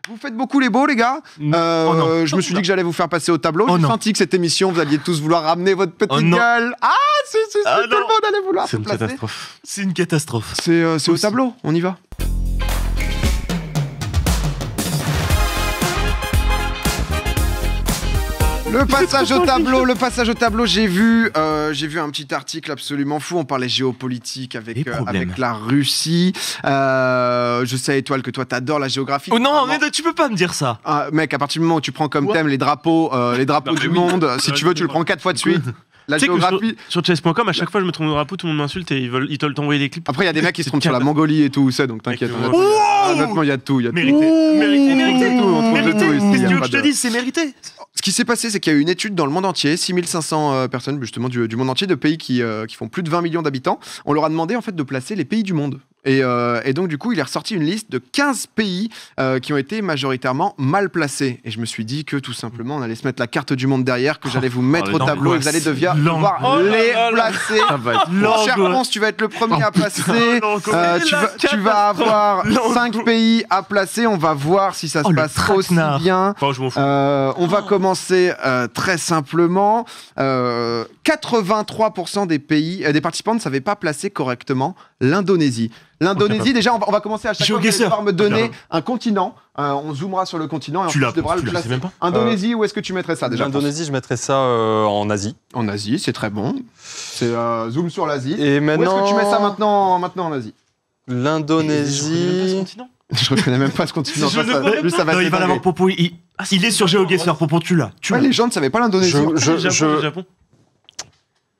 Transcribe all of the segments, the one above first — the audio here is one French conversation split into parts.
Vous faites beaucoup les beaux, les gars. Je me suis dit que j'allais vous faire passer au tableau. J'ai senti que cette émission, vous alliez tous vouloir ramener votre petite gueule. Ah, tout le monde allait vouloir se placer. Catastrophe. C'est une catastrophe. C'est au tableau, on y va. Le passage au tableau, j'ai vu un petit article absolument fou. On parlait géopolitique avec la Russie. Je sais, Étoile, que toi, t'adores la géographie. Oh non, mais tu peux pas me dire ça. Mec, à partir du moment où tu prends comme thème les drapeaux du monde, si tu veux, tu le prends 4 fois de suite. La géographie. Sur chess.com, à chaque fois je me trompe de drapeau, tout le monde m'insulte et ils te t'envoyer des clips. Après, il y a des mecs qui se trompent sur la Mongolie et tout, ça, donc t'inquiète. Honnêtement, il y a de tout. Mérité. Qu'est-ce que tu veux que je te dise, c'est mérité. Ce qui s'est passé, c'est qu'il y a eu une étude dans le monde entier, 6500 personnes justement du monde entier, de pays qui font plus de 20 millions d'habitants. On leur a demandé en fait de placer les pays du monde. Et donc du coup, il est ressorti une liste de 15 pays qui ont été majoritairement mal placés. Et je me suis dit que tout simplement, on allait se mettre la carte du monde derrière, que j'allais vous mettre au tableau et vous allez devoir les placer. Cher Ponce, tu vas être le premier à placer. Tu vas avoir 5 pays à placer. On va voir si ça se passe aussi bien. On va commencer très simplement. 83% des participants ne savaient pas placer correctement l'Indonésie. L'Indonésie, déjà, on va commencer à chaque fois. Vous allez devoir me donner un continent. On zoomera sur le continent et tu devras le placer. Indonésie, où est-ce que tu mettrais ça déjà? L'Indonésie, je mettrais ça en Asie. En Asie, c'est très bon. C'est zoom sur l'Asie. Et maintenant... Où est-ce que tu mets ça maintenant en Asie? L'Indonésie... Je reconnais même pas ce continent. Il va l'avoir Popo. Il est sur GeoGuessr, Popo, tu l'as. Les gens ne savaient pas l'Indonésie. Japon.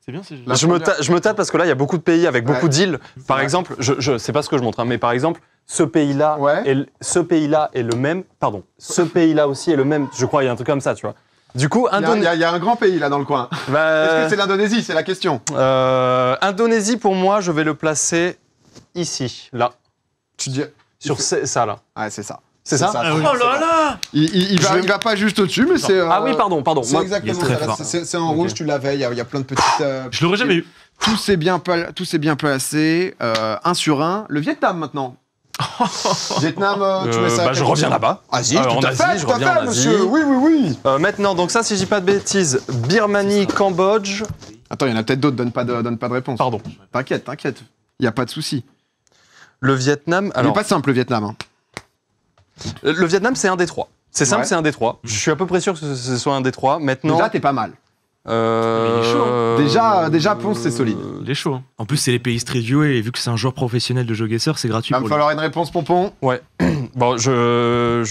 C'est bien, c'est je me tape parce que là, il y a beaucoup de pays avec beaucoup d'îles. Par exemple, c'est pas ce que je montre, mais par exemple, ce pays-là est le même. Pardon, ce pays-là aussi est le même. Je crois, il y a un truc comme ça, tu vois. Du coup, il y a un grand pays là dans le coin. Est-ce que c'est l'Indonésie? C'est la question. Indonésie, pour moi, je vais le placer ici, là. Tu dis sur ça là. Ouais, c'est ça. C'est ça. Oh là là. Il va pas juste au-dessus, mais c'est. Ah oui, pardon. C'est exactement ça. C'est en rouge, tu l'avais. Il y a plein de petites. Je l'aurais jamais eu. Tout s'est bien placé. 1 sur 1. Le Vietnam maintenant. Vietnam, tu mets ça. Je reviens là-bas. Asie, tout à fait, monsieur. Oui. Maintenant, donc ça, si je dis pas de bêtises, Birmanie, Cambodge. Attends, il y en a peut-être d'autres. Donne pas de réponse. Pardon. T'inquiète. Il y a pas de souci. Le Vietnam. Alors. Il est pas simple, le Vietnam. Hein. Le Vietnam, c'est un des 3. C'est simple, c'est un des 3. Je suis à peu près sûr que ce soit un des 3. Maintenant. Déjà, t'es pas mal. Il est chaud. Déjà, Ponce, c'est solide. Il est chaud. En plus, c'est les pays street view et vu que c'est un joueur professionnel de GeoGuessr, c'est gratuit. Il va me falloir une réponse, Pompon. Ouais. Bon, Tu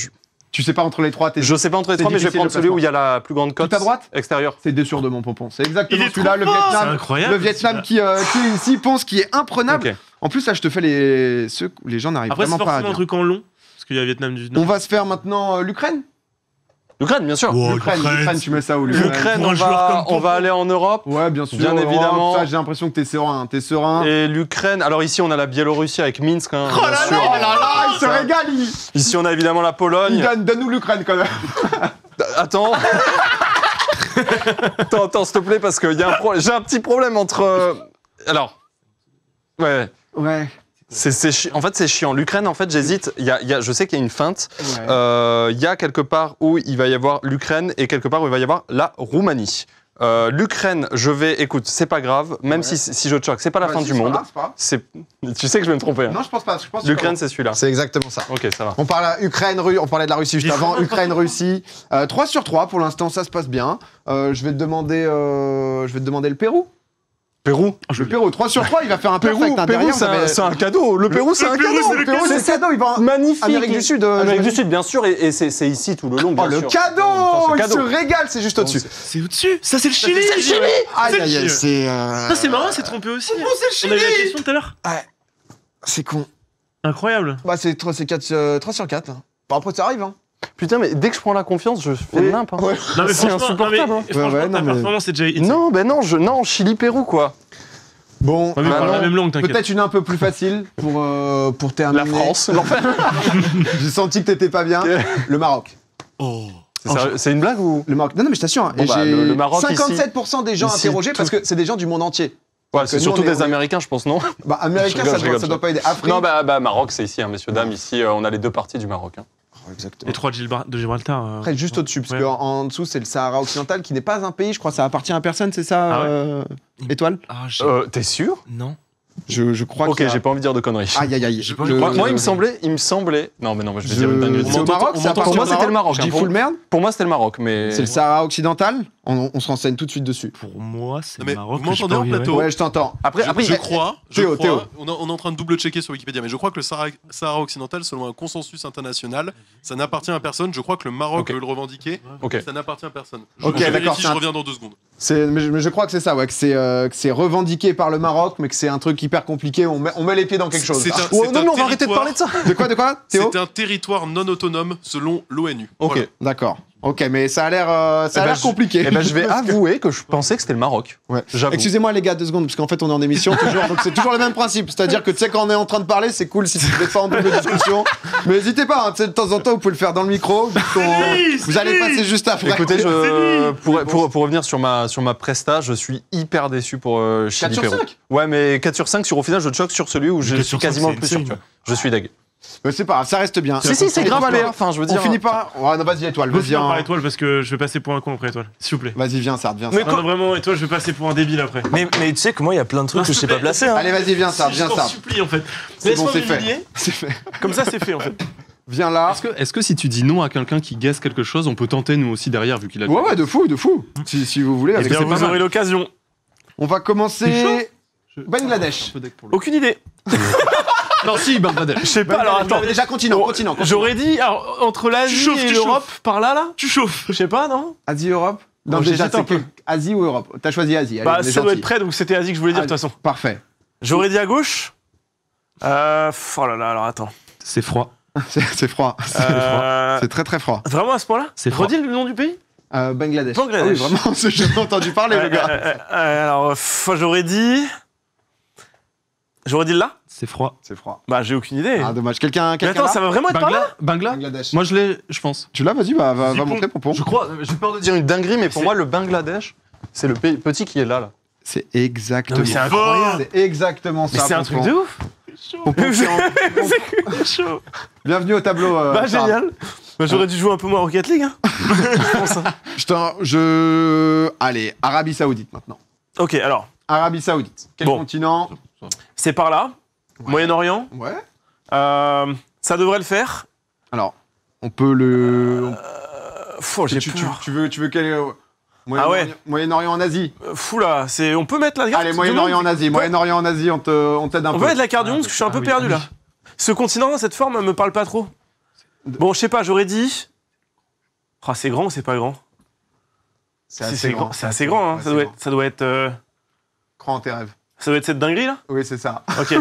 sais pas entre les 3. Je sais pas entre les 3, mais je vais prendre celui où il y a la plus grande cote. Tout à droite extérieure. C'est 2 sur 2, mon Pompon. C'est exactement celui-là, le Vietnam. C'est incroyable. Le Vietnam qui est ici, Ponce, qui est imprenable. Okay. En plus, là, je te fais ceux où les gens n'arrivent vraiment pas à dire. Après, c'est forcément un truc en long, parce qu'il y a Vietnam du Nord. On va se faire maintenant l'Ukraine. L'Ukraine, bien sûr. L'Ukraine, tu mets ça où? L'Ukraine, on va aller en Europe. Ouais, bien sûr. Bien évidemment. Ça, j'ai l'impression que t'es serein. Et l'Ukraine, alors ici, on a la Biélorussie avec Minsk. Hein, oh là là, il se régale. Ici, on a évidemment la Pologne. Donne-nous l'Ukraine quand même. Attends, s'il te plaît, parce que j'ai un petit problème entre... Alors, ouais. En fait, c'est chiant. L'Ukraine, en fait, j'hésite. Je sais qu'il y a une feinte. Il y a quelque part où il va y avoir l'Ukraine et quelque part où il va y avoir la Roumanie. L'Ukraine, écoute, c'est pas grave, même si je choque, c'est pas la fin du monde. Tu sais que je vais me tromper. Hein. Non, je pense pas. L'Ukraine, c'est celui-là. C'est exactement ça. Ok, ça va. On parlait de la Russie juste avant. Ukraine, Russie. 3 sur 3, pour l'instant, ça se passe bien. Je vais te demander le Pérou. Pérou. Le Pérou, 3 sur 3, il va faire un perfect. Pérou, c'est un cadeau. Le Pérou, c'est un cadeau. Le Pérou, c'est un cadeau. Il va magnifique. Amérique du Sud. Amérique du Sud, bien sûr, et c'est ici tout le long. Oh, le cadeau. Il se régale, c'est juste au-dessus. C'est au-dessus. Ça, c'est le Chili. Aïe, c'est. Ça, c'est marrant, c'est trompé aussi. C'est le Chili. On a eu la question tout à l'heure. Ouais. C'est con. Incroyable. Bah, c'est 3 sur 4. Bon, après, ça arrive, hein. Putain, mais dès que je prends la confiance, je fais n'importe quoi. Non, mais c'est insupportable. Ta performance, c'est déjà... Non, Chili-Pérou, quoi. Bon, la même langue, t'inquiète. Peut-être une un peu plus facile pour terminer. La France. J'ai senti que t'étais pas bien. Le Maroc. Oh. C'est une blague ou? Le Maroc. Non, mais je t'assure. Bon, le Maroc 57% des gens interrogés parce que c'est des gens du monde entier. Ouais, c'est surtout des Américains, je pense, non? Bah, Américains, ça doit pas aider. Afrique. Non, Maroc, c'est ici, hein, messieurs, dames. Ici, on a les 2 parties du Maroc. Hein. Exactement. Les 3 de Gibraltar. Après, juste au-dessus, parce Ouais. qu'en dessous, c'est le Sahara occidental, qui n'est pas un pays, je crois, ça appartient à personne, c'est ça, Ah ouais Étoile Ah, T'es sûr? Non. je crois Ok, que. j'ai pas envie de dire de conneries. Aïe, aïe, aïe. J'ai pas Je- Moi, il me semblait. Non, mais non, je vais dire une dinguerie. C'est au Maroc, ça appartient Pour moi, au c'était le Maroc. Je hein. dis full merde. Pour moi, c'était le Maroc, mais. C'est le Sahara occidental. On se renseigne tout de suite dessus. Pour moi, c'est Non, mais le Maroc. vous m'entendez en plateau Ouais, je t'entends. Après, Je crois, Théo, on est en train de double-checker sur Wikipédia, mais je crois que le Sahara occidental, selon un consensus international, ça n'appartient à personne. Je crois que le Maroc Ok. veut le revendiquer, Ok. ça n'appartient à personne. Ok, je d'accord, vérifie, c'est je un- reviens dans 2 secondes. Mais je crois que c'est ça, ouais, que c'est revendiqué par le Maroc, mais que c'est un truc hyper compliqué. On met les pieds dans quelque chose. C'est un- Ah, Oh, c'est non, un mais on va arrêter de territoire- parler de ça. De quoi, Théo? C'est un territoire non autonome selon l'ONU. Ok. Voilà. D'accord. Ok, mais ça a l'air, compliqué. Eh ben, je vais avouer que je pensais que c'était le Maroc. Ouais. J'avoue. Excusez-moi les gars, 2 secondes, parce qu'en fait on est en émission toujours, donc c'est toujours le même principe. C'est-à-dire que tu sais quand on est en train de parler, c'est cool si tu ne fais pas en double discussion. Mais n'hésitez pas, hein, tu sais, de temps en temps vous pouvez le faire dans le micro. Vous allez passer juste après. Écoutez, pour revenir sur ma presta, je suis hyper déçu pour 4 Chili sur Pérou. 5. Ouais, mais 4 sur 5, au final, je te choque sur celui où je 4 suis sur 5, quasiment le c'est plus sûr. insane. Tu vois. Je suis deg. Mais c'est pas grave, ça reste bien. Si, c'est grave, Étoile, PA. Enfin, je veux On dire. finit pas. Ouais, non, vas-y, Étoile, Vas-y, vas-y. par hein. étoile parce que je vais passer pour un con après étoile. S'il vous plaît. Vas-y, viens, Sartre, viens. Mais Sartre. Non, non, vraiment, étoile, je vais passer pour un débile après. Mais tu sais que moi, il y a plein de trucs que je sais pas placer. Hein. Allez, vas-y, viens, Sartre, Je viens, t'en Sartre. supplie en fait. C'est bon, Laisse-moi c'est fait. m'humilier. C'est fait. Comme ça, c'est fait en fait. Viens là. Est-ce que si tu dis non à quelqu'un qui guesse quelque chose, on peut tenter nous aussi derrière vu qu'il a. Ouais, de fou. Si vous voulez. Eh avec bien, c'est vous pas mal. aurez l'occasion. On va commencer. Bangladesh. Aucune idée. Non, si, Bangladesh. Je sais pas, alors attends. Déjà, continent. J'aurais dit, alors, entre l'Asie Tu chauffes, et tu l'Europe, par là, là Tu chauffes. Je sais pas, non Asie, Europe. Non, Bon, déjà, j'hésite un c'est peu. Asie ou Europe? T'as choisi Asie. Allez, Bah, on est ça doit gentil. être près, donc c'était Asie que je voulais dire de toute façon. Parfait. J'aurais dit à gauche. Oh là là, alors attends. C'est froid. C'est froid. C'est très très froid. Vraiment à ce point-là C'est froid. Redis le nom du pays Bangladesh. Bangladesh. Ah oui, vraiment, j'ai jamais entendu parler, le gars. Alors, j'aurais dit. J'aurais dit là C'est froid. C'est froid. Bah, j'ai aucune idée. Ah, dommage. Quelqu'un Mais attends, là ça va vraiment être par là Bangla Bangladesh. Moi je l'ai, je pense. Tu l'as? Vas-y, va Zipon. montrer, Pompon. Je crois, j'ai peur de dire une dinguerie, mais pour moi, le Bangladesh, c'est le pays petit qui est là. C'est exactement. Non, mais c'est incroyable. C'est exactement Mais ça. c'est un truc Pompon. de ouf Pompon, C'est chaud bienvenue au tableau. Bah, Charles. génial Bah, j'aurais dû jouer un peu moins à Rocket League, hein. Je pense, hein. Allez, Arabie Saoudite maintenant. Ok, alors, Arabie Saoudite. Quel Bon. continent? c'est par là. Moyen-Orient. Ouais. Ça devrait le faire. Alors, on peut le. J'ai tu peur. veux quel. Ah ouais. Moyen-Orient en Asie. Fou là, on peut mettre la carte. Allez, Moyen-Orient en Asie. Moyen-Orient en Asie, on t'aide un On peu. peut mettre la carte du monde parce que je suis un peu perdu là. Ce continent, cette forme, me parle pas trop. Bon, je sais pas, j'aurais dit. Oh, c'est grand ou c'est pas grand? C'est Si, assez grand. C'est assez grand, hein. Ouais, Ça doit être. Crois en tes rêves. Ça doit être cette dinguerie là? Oui, c'est ça. Ok.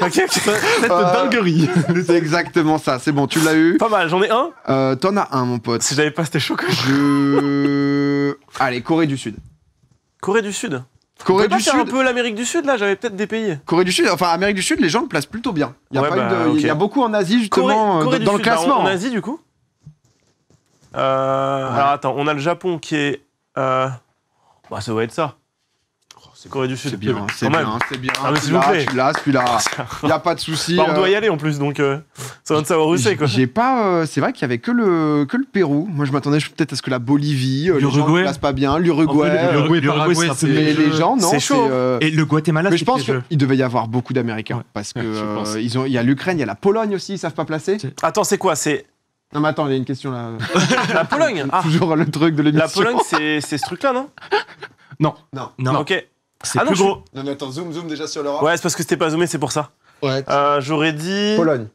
Ok. Cette dinguerie. C'est exactement ça. C'est bon, tu l'as eu. Pas mal, j'en ai un. T'en as un, mon pote. Si j'avais pas, c'était chaud quand même. Allez, Corée du Sud. Corée du Sud. Corée On peut pas du faire un Sud. peu l'Amérique du Sud là, j'avais peut-être des pays. Corée du Sud, enfin Amérique du Sud, les gens le placent plutôt bien. Il y a, Ouais, pas bah, eu de- ok. il y a beaucoup en Asie justement Corée du dans le Sud, bah, classement. en Asie du coup. Alors attends, on a le Japon qui est. Bah ça doit être ça. Corée du Sud. C'est bien, c'est Quand même. bien, c'est bien. Ah, mais s'il vous plaît. Tu l'as, celui-là. Il y a pas de souci. Bah, on doit y aller en plus, donc ça va de savoir où c'est quoi. J'ai pas. C'est vrai qu'il y avait que le Pérou. Moi, je m'attendais peut-être à ce que la Bolivie, les gens L'Uruguay. ne placent pas bien. L'Uruguay. L'Uruguay, c'est un peu Mais les gens, non. C'est chaud. Et le Guatemala, Mais c'est je pense piégeux. qu'il devait y avoir beaucoup d'Américains Ouais. parce que Ouais, je pense. il y a l'Ukraine, il y a la Pologne aussi, ils savent pas placer. Attends, c'est quoi? C'est Non mais attends, il y a une question là. la Pologne. Ah, Toujours le truc de la l'émission. Pologne, c'est ce truc-là, non? Non, Ok. c'est Ah non, plus gros. Non mais attends, zoom déjà sur l'Europe. Ouais, c'est parce que c'était pas zoomé, c'est pour ça. Ouais. J'aurais dit. Pologne.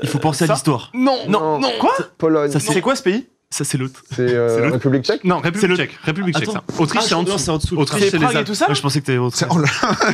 Il faut penser à ça l'histoire. Non. Quoi? Pologne. Ça, C'est quoi ce pays? Ça, c'est l'autre. C'est l'autre. République tchèque. Non, République tchèque. République tchèque, ça. Autriche, c'est en dessous. c'est en dessous. Autriche, C'est c'est Prague les et tout ça Ouais, je pensais que t'étais autre.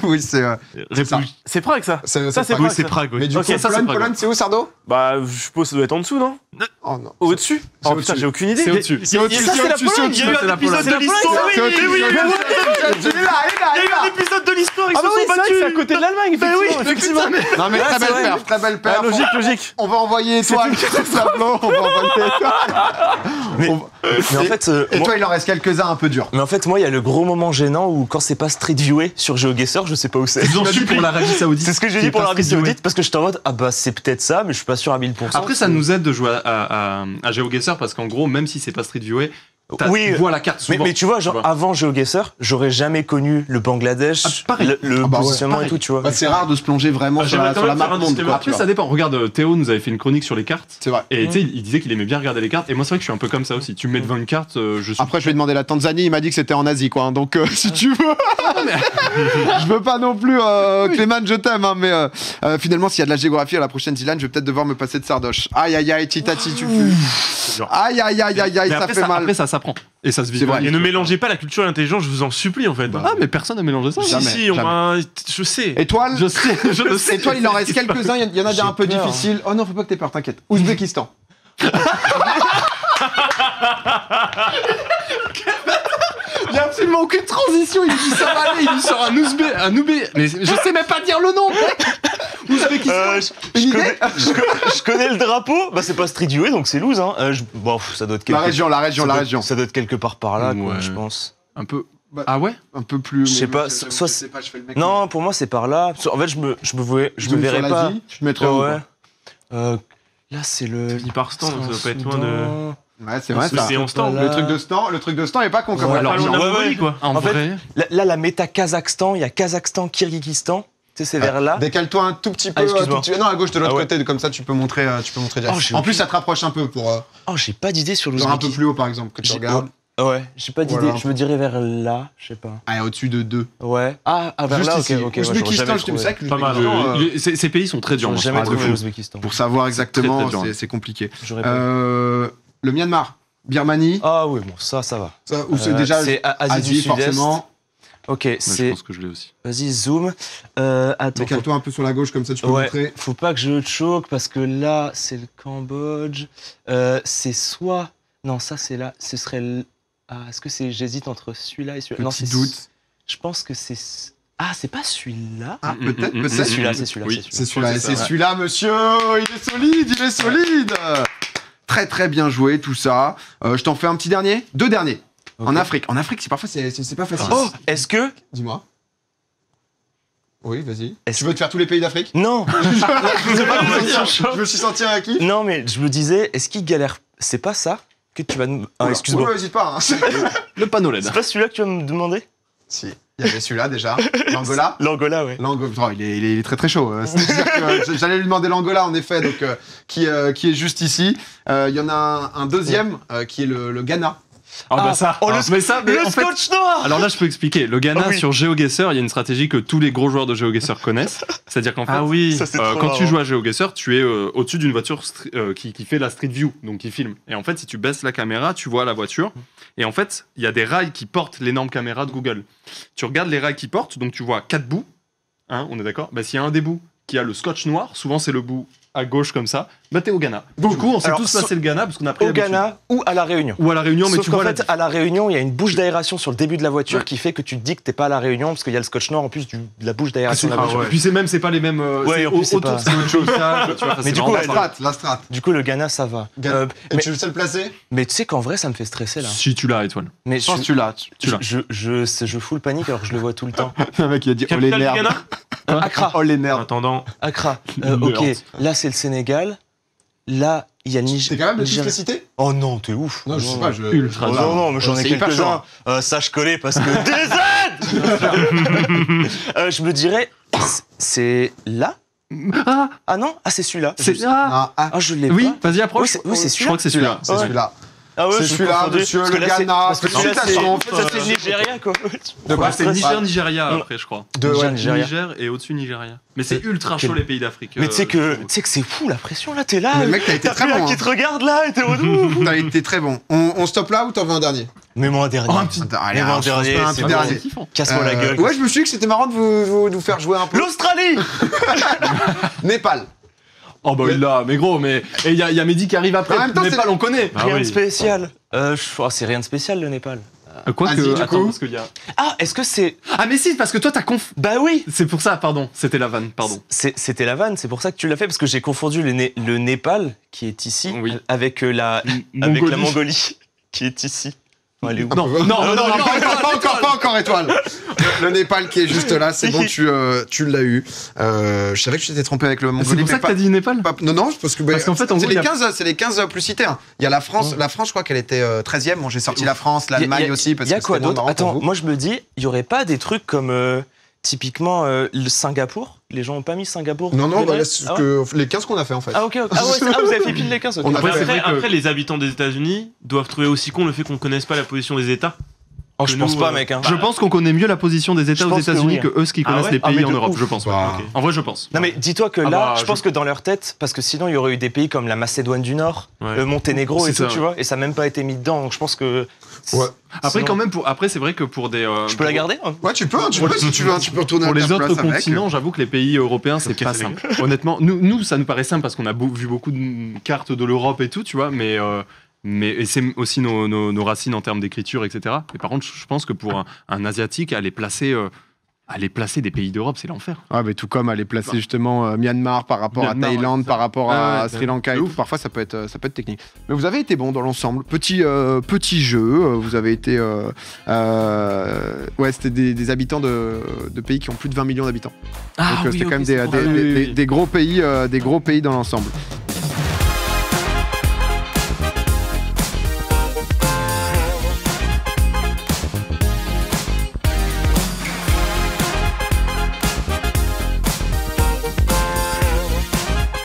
Oui, c'est. République. C'est Prague ça. Ça, c'est Oui, Prague. c'est ça. Prague, oui. Mais du Ok, coup, ça, c'est Pologne, Prague. c'est où, Sardo? Bah, je suppose que ça doit être en dessous, non? Oh non. Au-dessus C'est Oh putain, au-dessus. j'ai aucune idée. C'est au-dessus. C'est au-dessus, Ça, c'est la Pologne. Il y a eu C'est un la épisode Pologne. de l'histoire. C'est au-dessus, Mais oui, c'est au-dessus. Il est là, il est là, il y a eu un épisode de l'histoire. Ils se sont battus. C'est à côté de l'Allemagne, effectivement. Non mais Ah, très c'est belle vrai. perf, très belle perf. Logique. On va envoyer Étoile. Tableau, on va envoyer Étoile. Mais en fait, Et toi, il en reste quelques-uns un peu durs. moi, il y a le gros moment gênant où quand c'est pas street viewé sur GeoGuessr, je sais pas où c'est. Ils ont su pour l'Arabie Saoudite. C'est ce que j'ai dit pour l'Arabie Saoudite parce que j'étais en mode ah bah c'est peut-être ça, mais je suis pas sûr à 1000%. Après, ça nous aide de jouer à GeoGuessr parce qu'en gros, même si c'est pas street viewé, Oui, tu vois la carte souvent. mais tu vois, genre Tu vois. avant GeoGuessr, j'aurais jamais connu le Bangladesh, Ah, pareil. le Ah bah ouais, positionnement pareil. et tout, tu vois. Bah, c'est rare de se plonger vraiment sur J'aimerais la, quand sur la même map faire un monde. disclaimer. Quoi, Après, ça dépend. Regarde, Théo nous avait fait une chronique sur les cartes. c'est vrai. Et tu sais, il disait qu'il aimait bien regarder les cartes. Et moi, c'est vrai que je suis un peu comme ça aussi. Tu me mets devant une carte, je suis. Après, je lui ai demandé la Tanzanie, il m'a dit que c'était en Asie, quoi. Donc, si tu veux. Je veux pas non plus, Clément, je t'aime, hein, mais finalement, s'il y a de la géographie à la prochaine Zilan, je vais peut-être devoir me passer de sardoche. Aïe, aïe, aïe, Titati, tu fous. Genre. Aïe, aïe, aïe, aïe, aïe, Mais ça après, fait mal. Après, ça s'apprend. Et ça se C'est vrai. visualise. Et ne mélangez pas la culture et l'intelligence, je vous en supplie en fait. Ah, mais personne n'a mélangé ça. Jamais, Si, on jamais. m'a. Je sais. Étoile, Je sais, je le sais. Étoile, il en reste quelques-uns, il y en a des un peu peur. difficiles. Oh non, faut pas que t'aies peur, t'inquiète. Ouzbékistan. Il y a absolument aucune transition, il dit ça va aller, il lui sort un ouzbé, mais je sais même pas dire le nom. Ouzbékistan. Une idée Je connais le drapeau, bah c'est pas street viewé donc c'est loose hein. Bon, ça doit être La région. Ça doit être quelque part par là, quoi, Ouais. je pense. Un peu. Bah, Ah ouais. Un peu plus. Je sais pas, je soit sais pas, je fais le mec. Non, pour moi c'est par là. En fait, je me verrais pas. Tu te mettrais où, Ouais. quoi Là c'est le. Il part stand, donc ça doit pas être loin de. Ouais, c'est vrai, Parce que ça. c'est en stand. Là. Le truc de Stan est pas con comme Ouais, réflexion. Pas loin de la ouais, Mongolie, ouais. quoi. En En fait, vrai. Là, la méta Kazakhstan, il y a Kazakhstan, Kyrgyzstan. Tu sais, c'est vers là. Décale-toi un tout petit peu. Ah, excuse-moi. Non, à gauche de l'autre Ah ouais. côté, comme ça tu peux montrer direct. Oh, j'ai En plus, ça te rapproche un peu pour. Oh, j'ai pas d'idée sur Genre un peu l'Ouzbékistan. plus haut, par exemple, que tu regardes. Ouais, j'ai pas d'idée. Voilà. Je me dirais vers là, je sais pas. Ah, au-dessus de 2. Ouais. Ah, vers Juste là, ici. ok. Ouais, j'aurais Ouzbékistan, jamais je te dis trouvé. ça que Pas mal, l'Ouzbékistan, Ces pays sont très durs. J'aurais moi, jamais je trouve. trouvé l'Ouzbékistan. pour savoir exactement, très, très dur. c'est compliqué. J'aurais pas. Le Myanmar, Birmanie, Ah oui, bon, ça va. ou c'est déjà c'est Asie du Sud-Est. forcément. Ok, Ouais, je c'est. pense que je l'ai aussi. Vas-y, zoom. Attends. Décale-toi un peu sur la gauche, comme ça tu peux Ouais, montrer. faut pas que je choque parce que là, c'est le Cambodge. C'est soit. Non, ça, c'est là. Ce serait. Ah, est-ce que c'est. J'hésite entre celui-là et celui-là. Non, Petit c'est. doute. Je pense que c'est. Ah, c'est pas celui-là. Ah, peut-être, Mm, mm, mm, peut-être. C'est celui-là, c'est celui-là. Oui. C'est Je crois celui-là, que et c'est c'est ça, ouais. celui-là, monsieur. Il est solide. Très très bien joué tout ça. Je t'en fais un petit dernier, 2 derniers. Ok. En Afrique, c'est parfois c'est pas facile. Oh, est-ce que. Dis-moi. Oui, vas-y. Est-ce- Tu veux te faire tous les pays d'Afrique? Non Je me suis senti acquis. Non, mais je me disais, est-ce qu'il galère. C'est pas ça que tu vas nous. Ah, excuse-moi. Ouais, hésite pas. Hein. Le panneau LED. C'est pas celui-là que tu vas me demander Si, il y avait celui-là déjà. L'Angola. L'Angola, ouais. Oh, il est très très chaud. C'est-à-dire que j'allais lui demander l'Angola en effet, donc qui est juste ici. Il y en a un deuxième qui est le Ghana. Ah bah ça. oh, le- mais ça, mais Le en fait. scotch noir Alors là, je peux expliquer. Le Ghana Ah oui. sur GeoGuessr, il y a une stratégie que tous les gros joueurs de GeoGuessr connaissent. C'est-à-dire qu'en fait, Ah oui. Ça, c'est quand trop tu marrant. joues à GeoGuessr, tu es au-dessus d'une voiture qui fait la street view, donc qui filme. Et en fait, si tu baisses la caméra, tu vois la voiture. Et en fait, il y a des rails qui portent l'énorme caméra de Google. Tu regardes les rails qui portent, donc tu vois 4 bouts. Hein, on est d'accord? Bah, s'il y a un des bouts qui a le scotch noir, souvent c'est le bout à gauche comme ça, bah t'es au Ghana. Du coup, on s'est Alors, tous placé le Ghana parce qu'on a pris Au l'habitude. Ghana ou à La Réunion. Ou à La Réunion, mais Sauf tu qu'en vois fait, à La Réunion, il y a une bouche d'aération sur le début de la voiture Ouais. qui fait que tu te dis que t'es pas à La Réunion parce qu'il y a le scotch noir en plus de la bouche d'aération de la voiture. Et puis c'est pas les mêmes. Ouais, c'est en plus, c'est autour, pas- c'est autre chose. Ça, tu vois, Mais c'est du coup, vraiment La pas- strat, la strat. Du coup, le Ghana, ça va. Ghana. Et mais, tu sais le placer? mais tu sais qu'en vrai, ça me fait stresser là. Si tu l'as, étoile. Mais Je pense que tu l'as. Tu l'as. je fous le panique alors que je le vois tout le temps. Le mec il a dit oh les Capitale du nerfs. Ghana Accra. Oh les En nerfs. attendant. Accra. Merde. Ok, là c'est le Sénégal. Là, il y a le Niger. T'es capable de tous Niger- les citer? Oh non, t'es ouf. Non, je sais pas. Ultra Voilà. Non, non, mais j'en ai C'est hyper quelques-uns. chaud. Ça, je connais parce que je me dirais, c'est là. Ah, Ah non, ah c'est celui-là. c'est ah. Ah, je l'ai Oui, pas. vas-y, approche. Oui, c'est Je celui-là. crois que c'est celui-là. C'est Ouais. celui-là. Ah ouais, C'est je suis celui-là, confondu. monsieur, Parce que le là, c'est- Ghana. parce que celui-là, Félicitations. c'est- ça, c'est le Nigeria, quoi. De quoi? C'est Niger-Nigeria après, je crois. De ouais. Nigeria. Niger et au-dessus Nigeria. Mais c'est ultra quel- chaud les pays d'Afrique. Mais tu sais que c'est fou la pression là, t'es là. Mais mec, t'as été très plus bon. un qui te regarde là et t'es en mode, T'as été très bon. On stoppe là ou t'en veux un dernier? mets-moi un dernier. Oh, un petit. Allez, Mais alors, mon je pense dernier, pas un c'est petit bon. dernier. kiffant. Casse-moi la gueule. Ouais, je me suis dit que c'était marrant de vous faire jouer un peu. L'Australie. Népal. Oh bah il l'a, mais gros, mais. Et il y a Mehdi qui arrive après. En même temps, Népal, on connaît. Rien de spécial. C'est rien de spécial le Népal. Quoi Vas-y, que. du Attends, coup. parce qu'il y a. Ah, est-ce que c'est. Ah, mais si, parce que toi, t'as conf. Bah oui. C'est pour ça, pardon. C'était la vanne, pardon. C'était la vanne, c'est pour ça que tu l'as fait, parce que j'ai confondu le Népal, qui est ici, Oui. avec la Mongolie, qui est ici. Oh, elle est où Non, Pas encore étoile. Le Népal qui est juste là, c'est bon, tu l'as eu. Je savais que tu t'étais trompé avec le Mongolie. C'est pour ça que t'as dit Népal Non, parce que Parce qu'en fait, en c'est gros, les il y a- 15, c'est les 15 plus cités. Hein. Il y a la France, je crois qu'elle était 13e. Bon, j'ai sorti la France, l'Allemagne aussi parce Il y a que quoi c'était moins d'autre marrant pour Attends, vous. moi je me dis, il y aurait pas des trucs comme typiquement le Singapour. Les gens ont pas mis Singapour. Non, dedans bah, là, c'est Ah ouais les 15 qu'on a fait en fait. Ah ok, ok. Ah ouais, vous avez fait pile les 15. Ok. On a Après, fait- c'est vrai que- Après, les habitants des États-Unis doivent trouver aussi con le fait qu'on connaisse pas la position des États. Oh, je que pense nous, pas, mec. Hein. Je pense qu'on connaît mieux la position des États Je aux pense que États-Unis oui, que eux, ce qu'ils Ah connaissent ouais les Ah, mais pays de en Europe, ouf. je pense. Bah, En vrai, je pense. Non mais dis-toi que Ah là, bah, je pense que dans leur tête, parce que sinon il y aurait eu des pays comme la Macédoine du Nord, Ouais. le Monténégro C'est et tout, ça. tu vois, et ça n'a même pas été mis dedans. Donc je pense que. Ouais. Après, Sinon- quand même, après, c'est vrai que pour des. Je peux la garder hein Ouais, tu peux si tu veux, tu peux retourner Pour à les ta autres place avec. continents, j'avoue que les pays européens, c'est pas simple. Honnêtement, nous, ça nous paraît simple parce qu'on a vu beaucoup de cartes de l'Europe et tout, tu vois, mais et c'est aussi nos racines en termes d'écriture, etc. Et par contre, je pense que pour un Asiatique, aller placer des pays d'Europe, c'est l'enfer. Ah, mais tout comme aller placer justement Myanmar par rapport Myanmar, à Thaïlande, ouais, c'est par ça. rapport Ouais, à ouais, Sri Lanka et de tout. Parfois, ça peut être technique. Mais vous avez été bon dans l'ensemble. Petit jeu. Vous avez été. Ouais, c'était des habitants de pays qui ont plus de 20 millions d'habitants. Donc, c'était quand même des gros pays dans l'ensemble.